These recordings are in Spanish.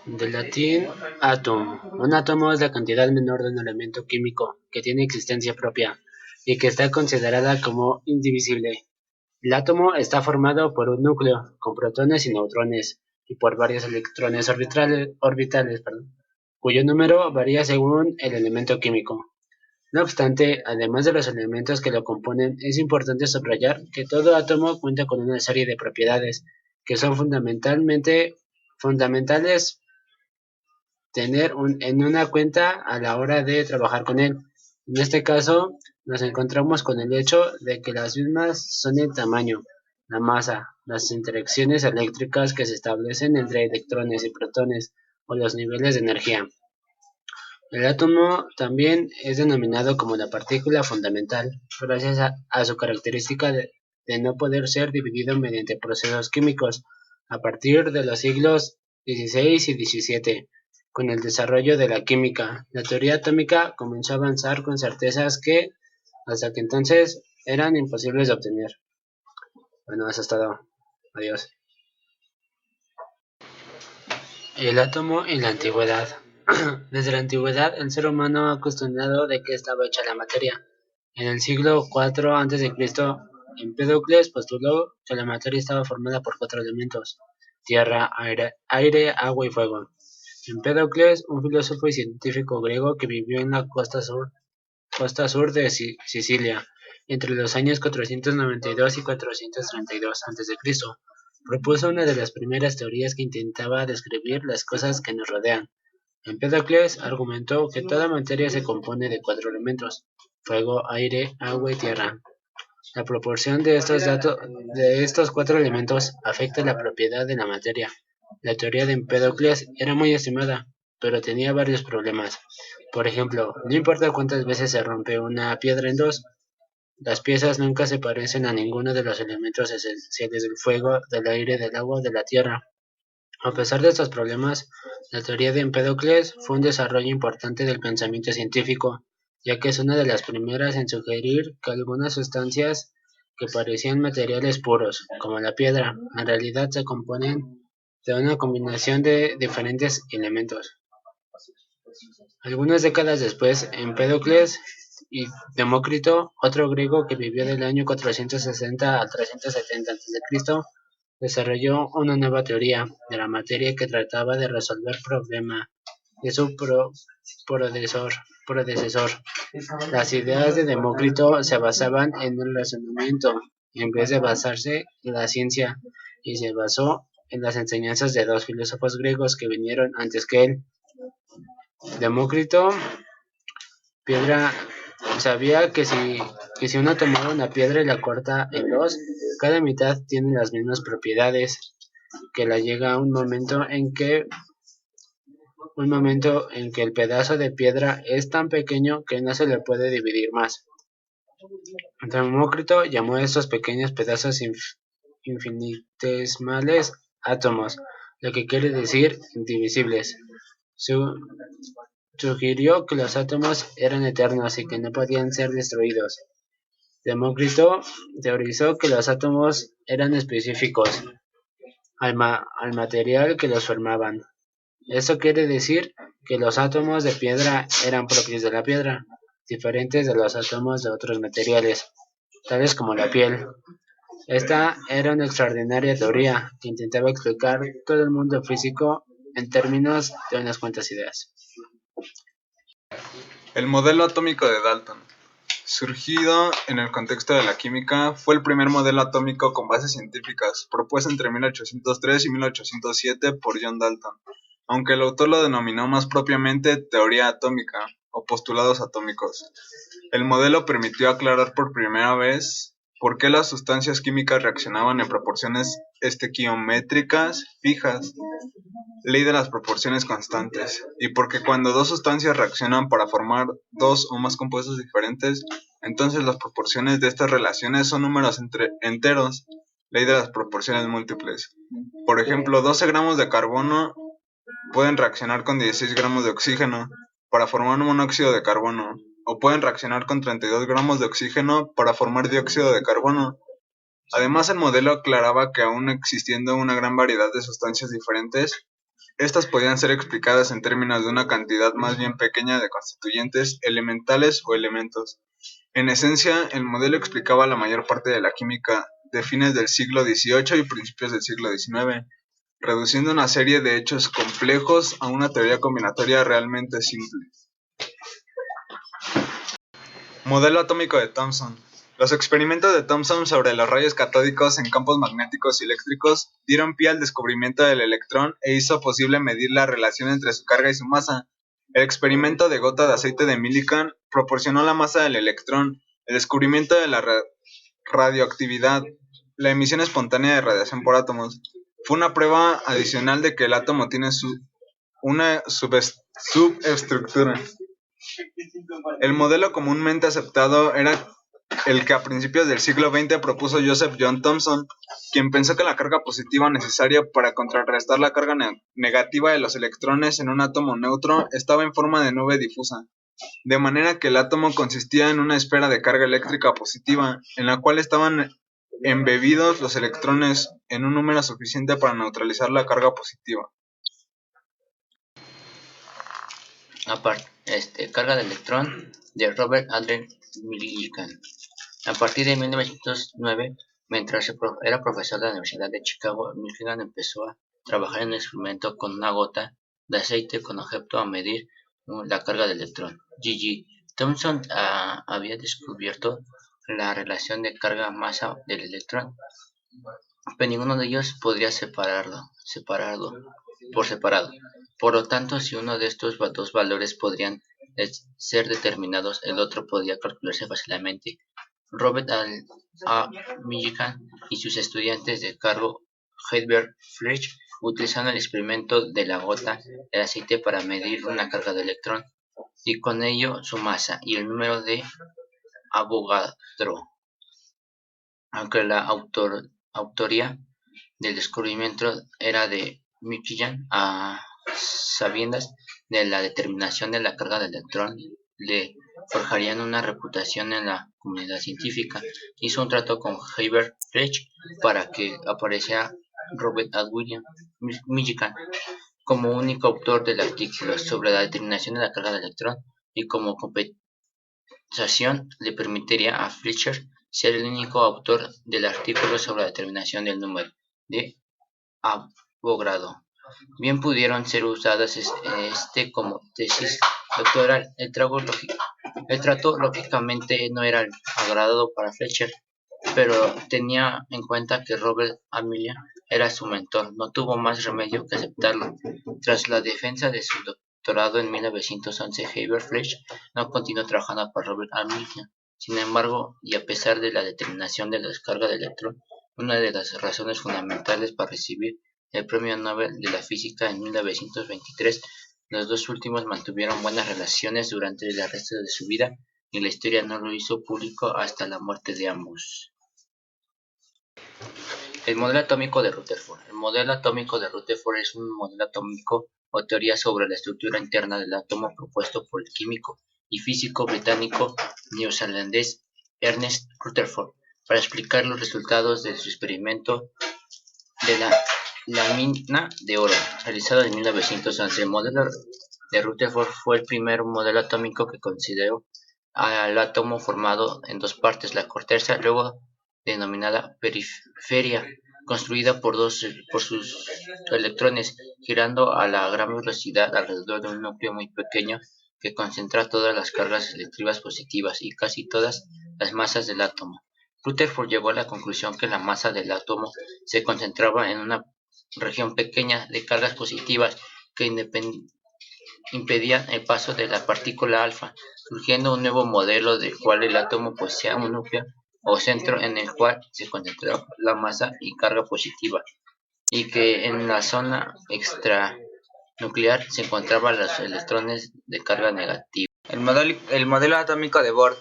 Del latín atom. Un átomo es la cantidad menor de un elemento químico que tiene existencia propia y que está considerada como indivisible. El átomo está formado por un núcleo, con protones y neutrones, y por varios electrones orbitales, cuyo número varía según el elemento químico. No obstante, además de los elementos que lo componen, es importante subrayar que todo átomo cuenta con una serie de propiedades que son fundamentales tener en una cuenta a la hora de trabajar con él. En este caso, nos encontramos con el hecho de que las mismas son el tamaño, la masa, las interacciones eléctricas que se establecen entre electrones y protones o los niveles de energía. El átomo también es denominado como la partícula fundamental, gracias a su característica de no poder ser dividido mediante procesos químicos. A partir de los siglos XVI y XVII, con el desarrollo de la química, la teoría atómica comenzó a avanzar con certezas que, hasta que entonces, eran imposibles de obtener. Bueno, eso es todo. Adiós. El átomo en la antigüedad. Desde la antigüedad, el ser humano ha cuestionado de qué estaba hecha la materia. En el siglo IV a.C., Empédocles postuló que la materia estaba formada por cuatro elementos: tierra, aire, agua y fuego. Empédocles, un filósofo y científico griego que vivió en la costa sur de Sicilia, entre los años 492 y 432 a.C., propuso una de las primeras teorías que intentaba describir las cosas que nos rodean. Empédocles argumentó que toda materia se compone de cuatro elementos: fuego, aire, agua y tierra. La proporción de estos cuatro elementos afecta la propiedad de la materia. La teoría de Empédocles era muy estimada, pero tenía varios problemas. Por ejemplo, no importa cuántas veces se rompe una piedra en dos, las piezas nunca se parecen a ninguno de los elementos esenciales del fuego, del aire, del agua o de la tierra. A pesar de estos problemas, la teoría de Empédocles fue un desarrollo importante del pensamiento científico, ya que es una de las primeras en sugerir que algunas sustancias que parecían materiales puros, como la piedra, en realidad se componen de una combinación de diferentes elementos. Algunas décadas después, Empédocles y Demócrito, otro griego que vivió del año 460 al 370 a.C., desarrolló una nueva teoría de la materia que trataba de resolver el problema de su predecesor. Las ideas de Demócrito se basaban en el razonamiento en vez de basarse en la ciencia, y se basó en las enseñanzas de dos filósofos griegos que vinieron antes que él. Demócrito piedra sabía que si uno tomaba una piedra y la corta en dos, cada mitad tiene las mismas propiedades, que la llega un momento en que el pedazo de piedra es tan pequeño que no se le puede dividir más. Demócrito llamó a estos pequeños pedazos infinitesimales átomos, lo que quiere decir indivisibles. Su- Sugirió que los átomos eran eternos y que no podían ser destruidos. Demócrito teorizó que los átomos eran específicos al material que los formaban. Esto quiere decir que los átomos de piedra eran propios de la piedra, diferentes de los átomos de otros materiales, tales como la piel. Esta era una extraordinaria teoría que intentaba explicar todo el mundo físico en términos de unas cuantas ideas. El modelo atómico de Dalton. Surgido en el contexto de la química, fue el primer modelo atómico con bases científicas, propuesto entre 1803 y 1807 por John Dalton, aunque el autor lo denominó más propiamente teoría atómica o postulados atómicos. El modelo permitió aclarar por primera vez por qué las sustancias químicas reaccionaban en proporciones estequiométricas fijas, ley de las proporciones constantes, y porque cuando dos sustancias reaccionan para formar dos o más compuestos diferentes, entonces las proporciones de estas relaciones son números enteros, ley de las proporciones múltiples. Por ejemplo, 12 gramos de carbono pueden reaccionar con 16 gramos de oxígeno para formar un monóxido de carbono, o pueden reaccionar con 32 gramos de oxígeno para formar dióxido de carbono. Además, el modelo aclaraba que aun existiendo una gran variedad de sustancias diferentes, Estas podían ser explicadas en términos de una cantidad más bien pequeña de constituyentes elementales o elementos. En esencia, el modelo explicaba la mayor parte de la química de fines del siglo XVIII y principios del siglo XIX, reduciendo una serie de hechos complejos a una teoría combinatoria realmente simple. Modelo atómico de Thomson. Los experimentos de Thomson sobre los rayos catódicos en campos magnéticos y eléctricos dieron pie al descubrimiento del electrón e hizo posible medir la relación entre su carga y su masa. El experimento de gota de aceite de Millikan proporcionó la masa del electrón, el descubrimiento de la radioactividad, la emisión espontánea de radiación por átomos. Fue una prueba adicional de que el átomo tiene una subestructura. El modelo comúnmente aceptado era el que a principios del siglo XX propuso Joseph John Thomson, quien pensó que la carga positiva necesaria para contrarrestar la carga negativa de los electrones en un átomo neutro estaba en forma de nube difusa, de manera que el átomo consistía en una esfera de carga eléctrica positiva, en la cual estaban embebidos los electrones en un número suficiente para neutralizar la carga positiva. Carga de electrón de Robert Adler Millikan. A partir de 1909, mientras era profesor de la Universidad de Chicago, Millikan empezó a trabajar en un experimento con una gota de aceite con objeto a medir la carga de electrón. G.G. Thomson había descubierto la relación de carga-masa del electrón, pero ninguno de ellos podría separarlo por separado. Por lo tanto, si uno de estos dos valores podrían ser determinados, el otro podía calcularse fácilmente. Robert A. Millikan y sus estudiantes de cargo Herbert Fletcher utilizaron el experimento de la gota de aceite para medir una carga de electrón y con ello su masa y el número de Avogadro. Aunque la autoría del descubrimiento era de Millikan, a sabiendas de la determinación de la carga de electrón, le forjarían una reputación en la comunidad científica. Hizo un trato con Herbert Fletcher para que apareciera Robert A. Millikan como único autor del artículo sobre la determinación de la carga de electrón, y como compensación le permitiría a Fletcher ser el único autor del artículo sobre la determinación del número de Avogadro. Bien pudieron ser usadas como tesis doctoral. El trato lógicamente no era agradado para Fletcher, pero tenía en cuenta que Robert A. Millikan era su mentor. No tuvo más remedio que aceptarlo. Tras la defensa de su doctorado en 1911, Herbert Fletcher no continuó trabajando para Robert A. Millikan. Sin embargo, y a pesar de la determinación de la descarga de electrón, una de las razones fundamentales para recibir el Premio Nobel de la Física en 1923, los dos últimos mantuvieron buenas relaciones durante el resto de su vida, y la historia no lo hizo público hasta la muerte de ambos. El modelo atómico de Rutherford. El modelo atómico de Rutherford es un modelo atómico o teoría sobre la estructura interna del átomo propuesto por el químico y físico británico neozelandés Ernest Rutherford para explicar los resultados de su experimento de la mina de oro, realizado en 1911. El modelo de Rutherford fue el primer modelo atómico que consideró al átomo formado en dos partes, la corteza, luego denominada periferia, construida por sus electrones, girando a la gran velocidad alrededor de un núcleo muy pequeño que concentra todas las cargas eléctricas positivas y casi todas las masas del átomo. Rutherford llegó a la conclusión que la masa del átomo se concentraba en una región pequeña de cargas positivas que impedían el paso de la partícula alfa, surgiendo un nuevo modelo del cual el átomo posea un núcleo o centro en el cual se concentraba la masa y carga positiva, y que en la zona extranuclear se encontraban los electrones de carga negativa. El modelo atómico de Bohr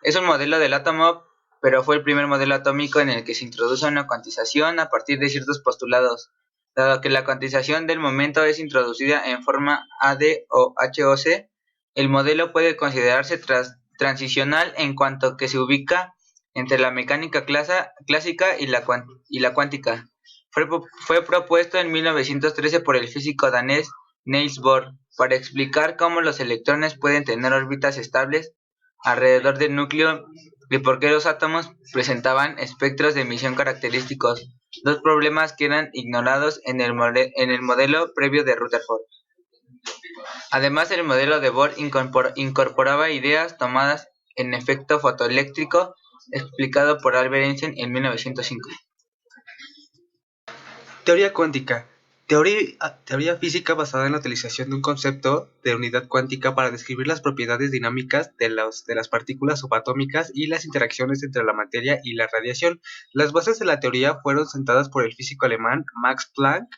es un modelo del átomo, pero fue el primer modelo atómico en el que se introduce una cuantización a partir de ciertos postulados. Dado que la cuantización del momento es introducida en forma AD o HOC, el modelo puede considerarse transicional en cuanto que se ubica entre la mecánica clásica y la cuántica. Fue propuesto en 1913 por el físico danés Niels Bohr para explicar cómo los electrones pueden tener órbitas estables alrededor del núcleo y por qué los átomos presentaban espectros de emisión característicos, dos problemas que eran ignorados en el modelo previo de Rutherford. Además, el modelo de Bohr incorporaba ideas tomadas en efecto fotoeléctrico explicado por Albert Einstein en 1905. Teoría cuántica. Teoría física basada en la utilización de un concepto de unidad cuántica para describir las propiedades dinámicas de las partículas subatómicas y las interacciones entre la materia y la radiación. Las bases de la teoría fueron sentadas por el físico alemán Max Planck,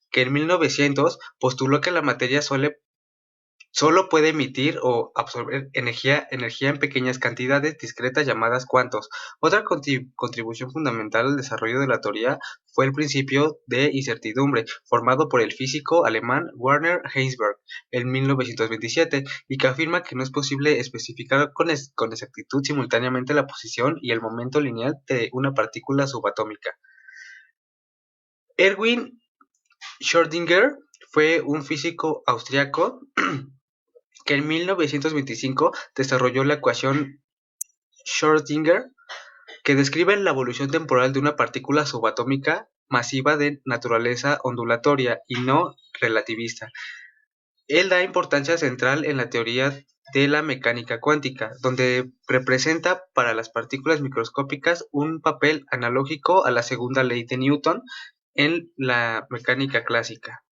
que en 1900 postuló que la materia solo puede emitir o absorber energía en pequeñas cantidades discretas llamadas cuantos. Otra contribución fundamental al desarrollo de la teoría fue el principio de incertidumbre, formado por el físico alemán Werner Heisenberg en 1927, y que afirma que no es posible especificar con exactitud simultáneamente la posición y el momento lineal de una partícula subatómica. Erwin Schrödinger fue un físico austriaco que en 1925 desarrolló la ecuación Schrödinger, que describe la evolución temporal de una partícula subatómica masiva de naturaleza ondulatoria y no relativista. Él da importancia central en la teoría de la mecánica cuántica, donde representa para las partículas microscópicas un papel analógico a la segunda ley de Newton en la mecánica clásica.